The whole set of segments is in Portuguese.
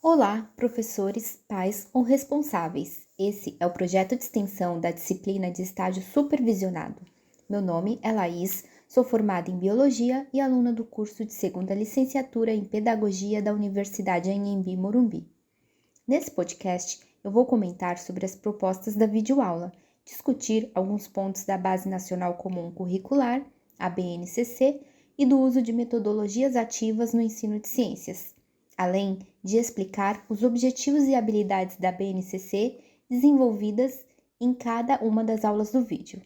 Olá, professores, pais ou responsáveis. Esse é o projeto de extensão da disciplina de estágio supervisionado. Meu nome é Laís, sou formada em Biologia e aluna do curso de segunda licenciatura em Pedagogia da Universidade Anhembi Morumbi. Nesse podcast, eu vou comentar sobre as propostas da videoaula, discutir alguns pontos da Base Nacional Comum Curricular, a BNCC, e do uso de metodologias ativas no ensino de ciências, além de explicar os objetivos e habilidades da BNCC desenvolvidas em cada uma das aulas do vídeo.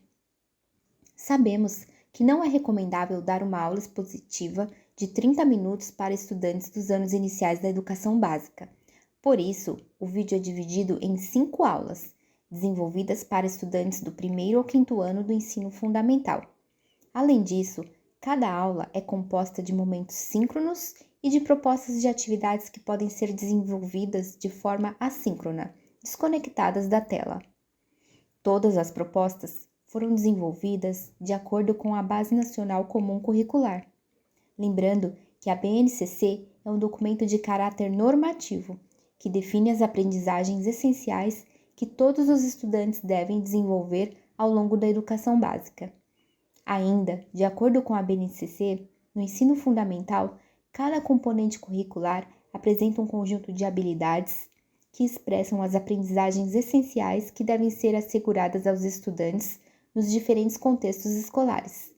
Sabemos que não é recomendável dar uma aula expositiva de 30 minutos para estudantes dos anos iniciais da educação básica. Por isso, o vídeo é dividido em 5 aulas, desenvolvidas para estudantes do 1º ao 5º ano do ensino fundamental. Além disso, cada aula é composta de momentos síncronos e de propostas de atividades que podem ser desenvolvidas de forma assíncrona, desconectadas da tela. Todas as propostas foram desenvolvidas de acordo com a Base Nacional Comum Curricular. Lembrando que a BNCC é um documento de caráter normativo, que define as aprendizagens essenciais que todos os estudantes devem desenvolver ao longo da educação básica. Ainda, de acordo com a BNCC, no ensino fundamental, cada componente curricular apresenta um conjunto de habilidades que expressam as aprendizagens essenciais que devem ser asseguradas aos estudantes nos diferentes contextos escolares.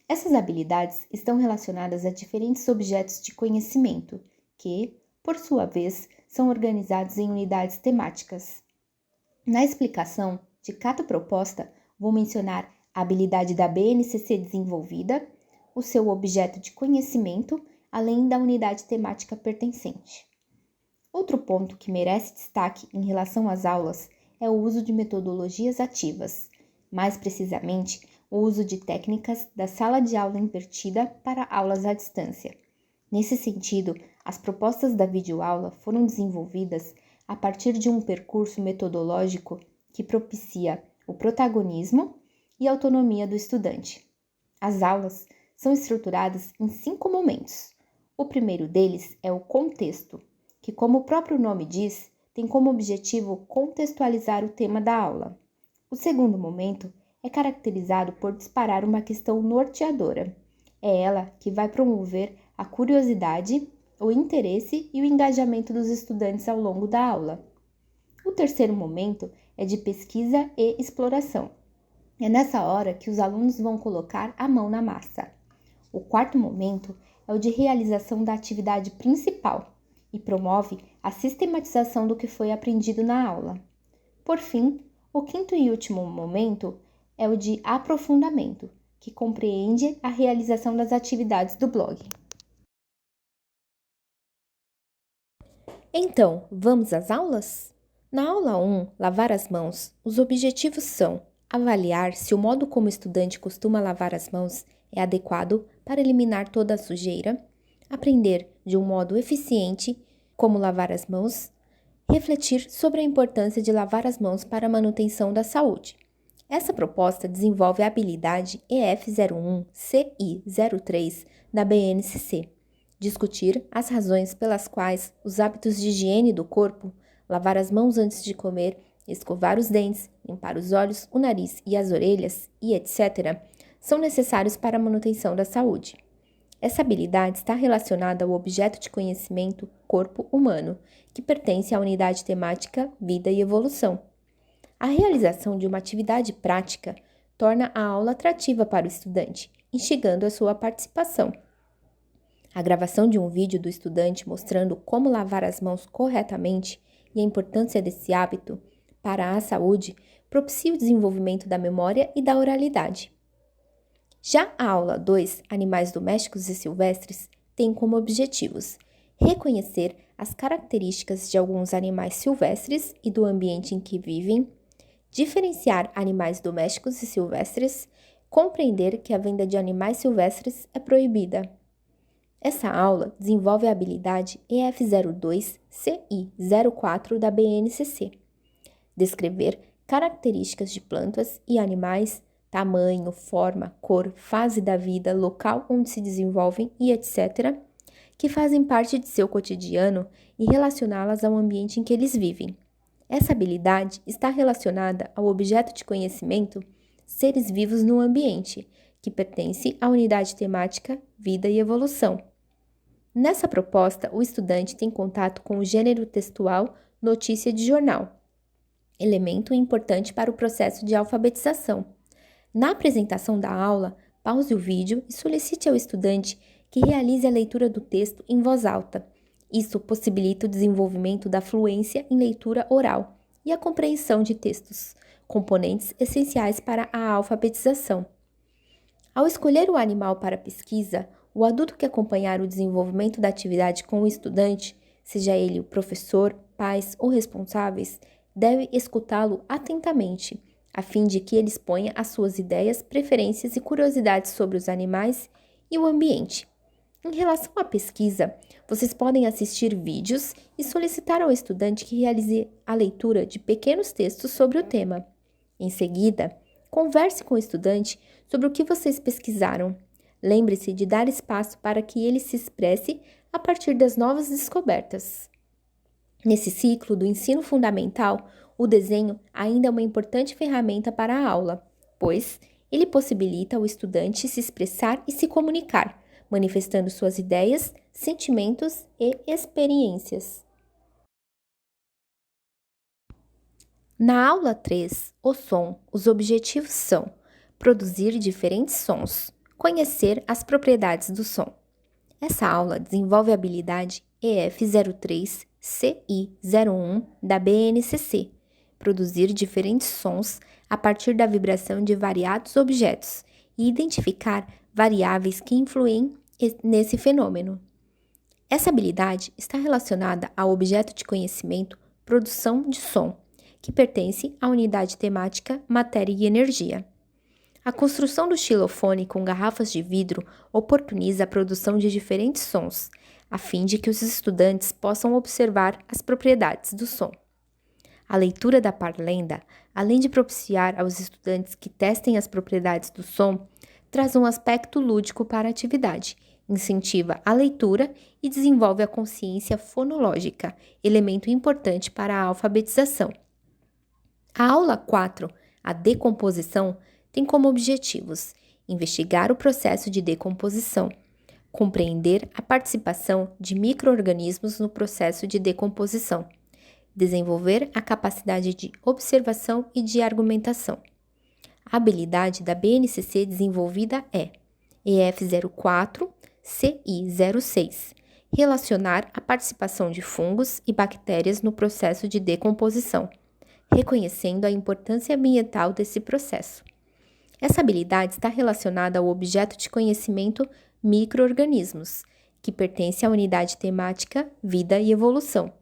Essas habilidades estão relacionadas a diferentes objetos de conhecimento, que, por sua vez, são organizados em unidades temáticas. Na explicação de cada proposta, vou mencionar a habilidade da BNCC desenvolvida, o seu objeto de conhecimento, além da unidade temática pertencente. Outro ponto que merece destaque em relação às aulas é o uso de metodologias ativas, mais precisamente, o uso de técnicas da sala de aula invertida para aulas à distância. Nesse sentido, as propostas da videoaula foram desenvolvidas a partir de um percurso metodológico que propicia o protagonismo e autonomia do estudante. As aulas são estruturadas em 5 momentos. O primeiro deles é o contexto, que, como o próprio nome diz, tem como objetivo contextualizar o tema da aula. O segundo momento é caracterizado por disparar uma questão norteadora. É ela que vai promover a curiosidade, o interesse e o engajamento dos estudantes ao longo da aula. O terceiro momento é de pesquisa e exploração. É nessa hora que os alunos vão colocar a mão na massa. O quarto momento é o de realização da atividade principal e promove a sistematização do que foi aprendido na aula. Por fim, o quinto e último momento é o de aprofundamento, que compreende a realização das atividades do blog. Então, vamos às aulas? Na aula 1, lavar as mãos, os objetivos são avaliar se o modo como o estudante costuma lavar as mãos é adequado para eliminar toda a sujeira, aprender de um modo eficiente como lavar as mãos, refletir sobre a importância de lavar as mãos para a manutenção da saúde. Essa proposta desenvolve a habilidade EF01-CI03 da BNCC. Discutir as razões pelas quais os hábitos de higiene do corpo, lavar as mãos antes de comer, escovar os dentes, limpar os olhos, o nariz e as orelhas e etc., são necessários para a manutenção da saúde. Essa habilidade está relacionada ao objeto de conhecimento corpo humano, que pertence à unidade temática Vida e Evolução. A realização de uma atividade prática torna a aula atrativa para o estudante, instigando a sua participação. A gravação de um vídeo do estudante mostrando como lavar as mãos corretamente e a importância desse hábito para a saúde propicia o desenvolvimento da memória e da oralidade. Já a aula 2, Animais Domésticos e Silvestres, tem como objetivos reconhecer as características de alguns animais silvestres e do ambiente em que vivem, diferenciar animais domésticos e silvestres, compreender que a venda de animais silvestres é proibida. Essa aula desenvolve a habilidade EF02-CI04 da BNCC. Descrever características de plantas e animais, tamanho, forma, cor, fase da vida, local onde se desenvolvem e etc., que fazem parte de seu cotidiano e relacioná-las ao ambiente em que eles vivem. Essa habilidade está relacionada ao objeto de conhecimento seres vivos no ambiente, que pertence à unidade temática Vida e Evolução. Nessa proposta, o estudante tem contato com o gênero textual notícia de jornal, elemento importante para o processo de alfabetização. Na apresentação da aula, pause o vídeo e solicite ao estudante que realize a leitura do texto em voz alta. Isso possibilita o desenvolvimento da fluência em leitura oral e a compreensão de textos, componentes essenciais para a alfabetização. Ao escolher o animal para a pesquisa, o adulto que acompanhar o desenvolvimento da atividade com o estudante, seja ele o professor, pais ou responsáveis, deve escutá-lo atentamente, a fim de que ele exponha as suas ideias, preferências e curiosidades sobre os animais e o ambiente. Em relação à pesquisa, vocês podem assistir vídeos e solicitar ao estudante que realize a leitura de pequenos textos sobre o tema. Em seguida, converse com o estudante sobre o que vocês pesquisaram. Lembre-se de dar espaço para que ele se expresse a partir das novas descobertas. Nesse ciclo do ensino fundamental, o desenho ainda é uma importante ferramenta para a aula, pois ele possibilita ao estudante se expressar e se comunicar, manifestando suas ideias, sentimentos e experiências. Na aula 3, o som, os objetivos são produzir diferentes sons, conhecer as propriedades do som. Essa aula desenvolve a habilidade EF03-CI01 da BNCC, produzir diferentes sons a partir da vibração de variados objetos e identificar variáveis que influem nesse fenômeno. Essa habilidade está relacionada ao objeto de conhecimento produção de som, que pertence à unidade temática matéria e energia. A construção do xilofone com garrafas de vidro oportuniza a produção de diferentes sons, a fim de que os estudantes possam observar as propriedades do som. A leitura da parlenda, além de propiciar aos estudantes que testem as propriedades do som, traz um aspecto lúdico para a atividade, incentiva a leitura e desenvolve a consciência fonológica, elemento importante para a alfabetização. A aula 4, a decomposição, tem como objetivos investigar o processo de decomposição, compreender a participação de micro-organismos no processo de decomposição, desenvolver a capacidade de observação e de argumentação. A habilidade da BNCC desenvolvida é EF04-CI06, relacionar a participação de fungos e bactérias no processo de decomposição, reconhecendo a importância ambiental desse processo. Essa habilidade está relacionada ao objeto de conhecimento micro-organismos, que pertence à unidade temática Vida e Evolução.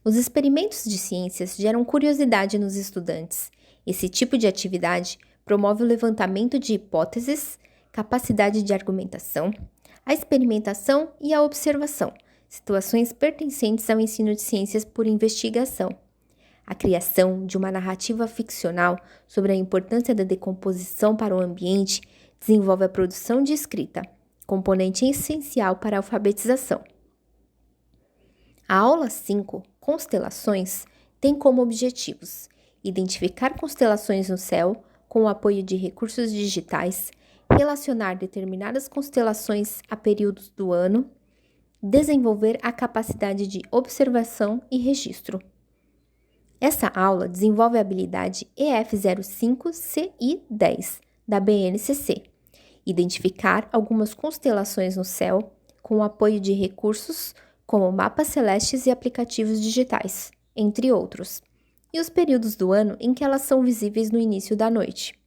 Os experimentos de ciências geram curiosidade nos estudantes. Esse tipo de atividade promove o levantamento de hipóteses, capacidade de argumentação, a experimentação e a observação, situações pertencentes ao ensino de ciências por investigação. A criação de uma narrativa ficcional sobre a importância da decomposição para o ambiente desenvolve a produção de escrita, componente essencial para a alfabetização. A aula 5, Constelações, tem como objetivos identificar constelações no céu com o apoio de recursos digitais, relacionar determinadas constelações a períodos do ano, desenvolver a capacidade de observação e registro. Essa aula desenvolve a habilidade EF05-CI10 da BNCC, identificar algumas constelações no céu com o apoio de recursos como mapas celestes e aplicativos digitais, entre outros, e os períodos do ano em que elas são visíveis no início da noite.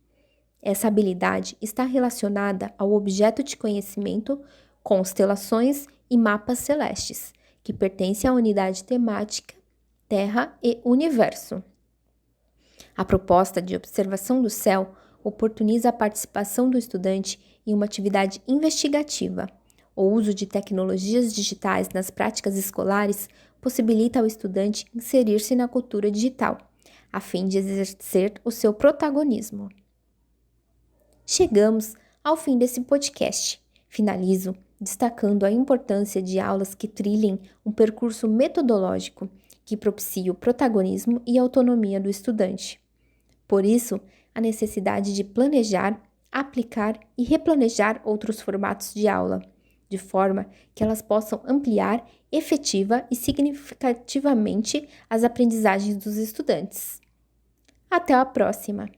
Essa habilidade está relacionada ao objeto de conhecimento constelações e mapas celestes, que pertence à unidade temática Terra e Universo. A proposta de observação do céu oportuniza a participação do estudante em uma atividade investigativa. O uso de tecnologias digitais nas práticas escolares possibilita ao estudante inserir-se na cultura digital, a fim de exercer o seu protagonismo. Chegamos ao fim desse podcast. Finalizo destacando a importância de aulas que trilhem um percurso metodológico que propicie o protagonismo e autonomia do estudante. Por isso, a necessidade de planejar, aplicar e replanejar outros formatos de aula, de forma que elas possam ampliar efetiva e significativamente as aprendizagens dos estudantes. Até a próxima!